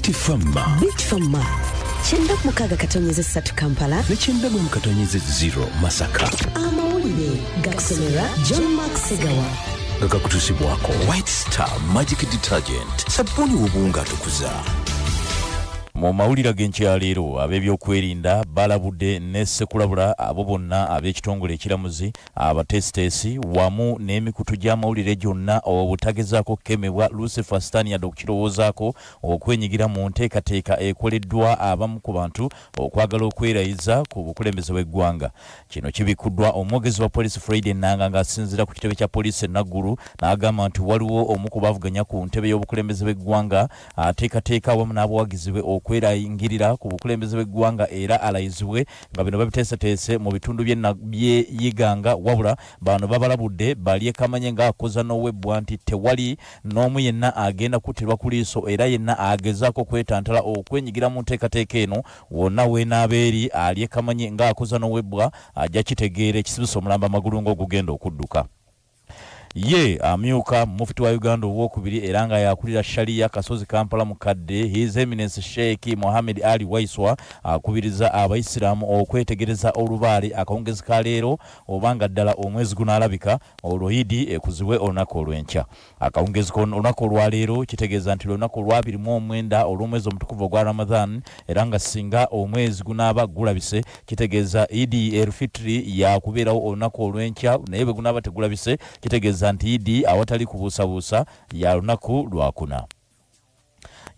Beach Farm. Chenda mukaga katonyeze 3 Kampala. Ne chenda mukatonyeze 0 Masaka. Amawulire gakusomera John Mark Segawa. Gakakutusibwako White Star Magic Detergent. Sabuni wobunga tukuza. Mu mawulira g'enkyaleero ab'ebyokwerinda balabudde ne Ssekulabula abo bonna ab'ekitongole ekiramuzi abatesitesi wamu n'emikutu gy'amawulire gyonna obutagezaako kukemebwa Lucifer Staniard okukirowoozaako okwenyigira mu nteekateeka ekoleddwa abamu ku bantu okwagala okwerayiza ku bukulembeze bw'eggwanga. Kino kibikuddwa omwogezi wa poliisi Friday Nanga ng'asinziira ku kitebe kya poliisi Naggulu n'agamba nti waliwo omu ku baavuganya ku ntebe y'obukulembeze bw'eggwanga ateekateeka awamu n'abawagizi be okwerayingirira ku bukulembeze bw'eggwanga era alayizibwe nga bino babiteeseteese mu bitundu by'eyiganga wabula bano babalabudde balye kamanye ng'akoza n'owebwa nti tewali n'omu yenna agenda kuttirwa ku liiso era yenna agezaako kwetantala okwenyigira mu nteekateeka eno wonna weenaabeeri alye kamanye ng'akoza n'owebwa ajja kitegeera ekisibisa omulamba amagulu ng'ogugenda okudduka. Ye amyuka mufti wa Uganda owokubiri era nga yakulira sharia Kasozi Kampala mukadde His Eminence Sheikh Mohammed Ali Waiswa akubiriza abaisiramu okwetegereza olubaale akawungezi ka leero obanga ddala omwezi gunaalabika olwoyidi ekuziwe olunaku olw'enkya. Akawungezi olunaku olwa leero kitegeeza nti lunaku lwa 29 olw'omwezi omutukuvu ogwa Ramadan era nga singa omwezi gunaaba gulabise kitegeeza Idi el-Fitri yakubeerawo olunaku olw'enkya naye bwe gunaaba tegulabise kitegeeza nti Idi awatali kubuusabuusa ya lunaku lwakuna.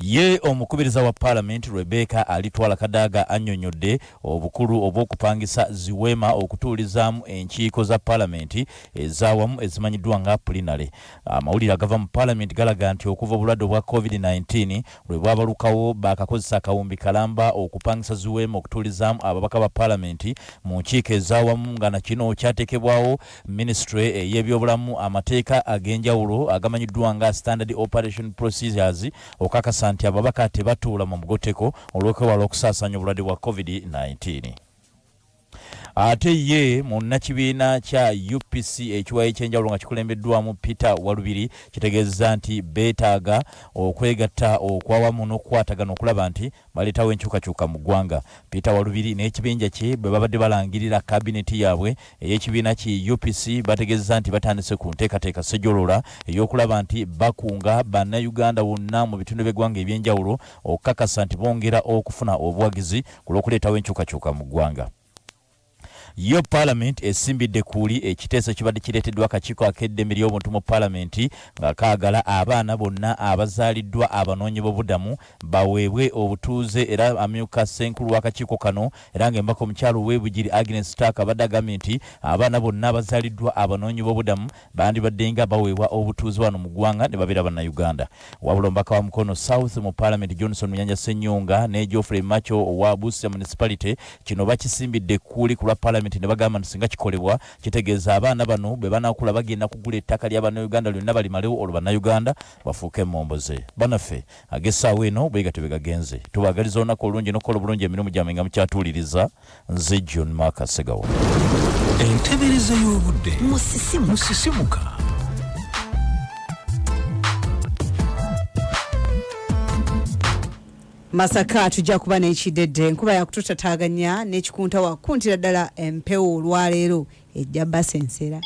Ye omukubiriza wa Parliament Rebecca Alitwala Kadaga annyonnyodde obukulu obw'okupangisa ziweema okutuulizaamu enkiiko za Parliament ezaawamu ezimanyiddwa nga plenary. Amawulire agava mu Parliament galaga nti okuva obulwadde obwa COVID-19 lwe bwabalukawo bakakozesa akawumbi kalamba okupangisa ziweema okutuulizaamu ababaka ba Parliament mu nkiiko ezaawamu nga na kino kyateekebwawo Ministry ey'ebyobulamu amateeka ag'enjawulo agamanyiddwa nga Standard Operation Procedures okakasa nti ababaka tebatuula mu mugoteko olw'okwewala okusaasaanya obulwadde bwa COVID-19. Ate ye munnakibiina kya UPC ekiwayi ekyenjawulo nga kikulembeddwamu Peter Walubiri kitegeeza nti beetaaga okwegatta okwawamu n'okukwatagana okulaba nti baleetawo enkyukakyuka mu ggwanga. Peter Walubiri n'ekibinja kye bwe babadde balangirira kabineti yaabwe ey'ekibiina ki UPC bategeeza nti batandise ku nteekateeka ssejjolola ey'okulaba nti bakunga bannayuganda bonna mu bitundu by'eggwanga ebyenjawulo okukakasa nti bongera okufuna obuwagizi ku lw'okuleetawo enkyukakyuka mu ggwanga. Yo Parliament esimbidde kuuli ekiteeso kibadde kireeteddwa akakiiko ak'eddembe ly'obuntu mu Parliament nga kaagala abaana bonna abazaaliddwa abanoonyiboobubudamu baweebwe obutuuze era amyuka ssenkulu w'akakiiko kano era ng'embaka omukyalo w'ebugiri Agnes Stark abadde agambye nti abaana bonna abazaaliddwa abanoonyiboobubudamu bandibadde nga baweebwa obutuuze wano mu ggwanga ne babeera bannayuganda. Wabula omubaka wa Mukono South mu Parliament Johnson Muyanja Ssenyonga ne Geoffrey Macho owa Busia Municipality kino bakisimbidde kuuli ku lwa Parliament ne bagamba nti singa kikolebwa kitegeeza abaana bano bwe banaakula bagenda kugula ettaka ly'abannayuganda lyonna balimalewo olwo bannayuganda bafuuke emmomboze. Banaffe ag'essaawa eno bwe gatebe gagenze tubagaliza olunaku olungi n'okukola obulungi emirimu gyamwe nga mukyatuuliriza. Nze John Mark Segawa. Entebereza y'obudde musisimuka. Masaka tujja kuba n'ekidedde enkuba yakututaaganya n'ekikunta wakuntira ddala empewo olwaleero ejja basensera.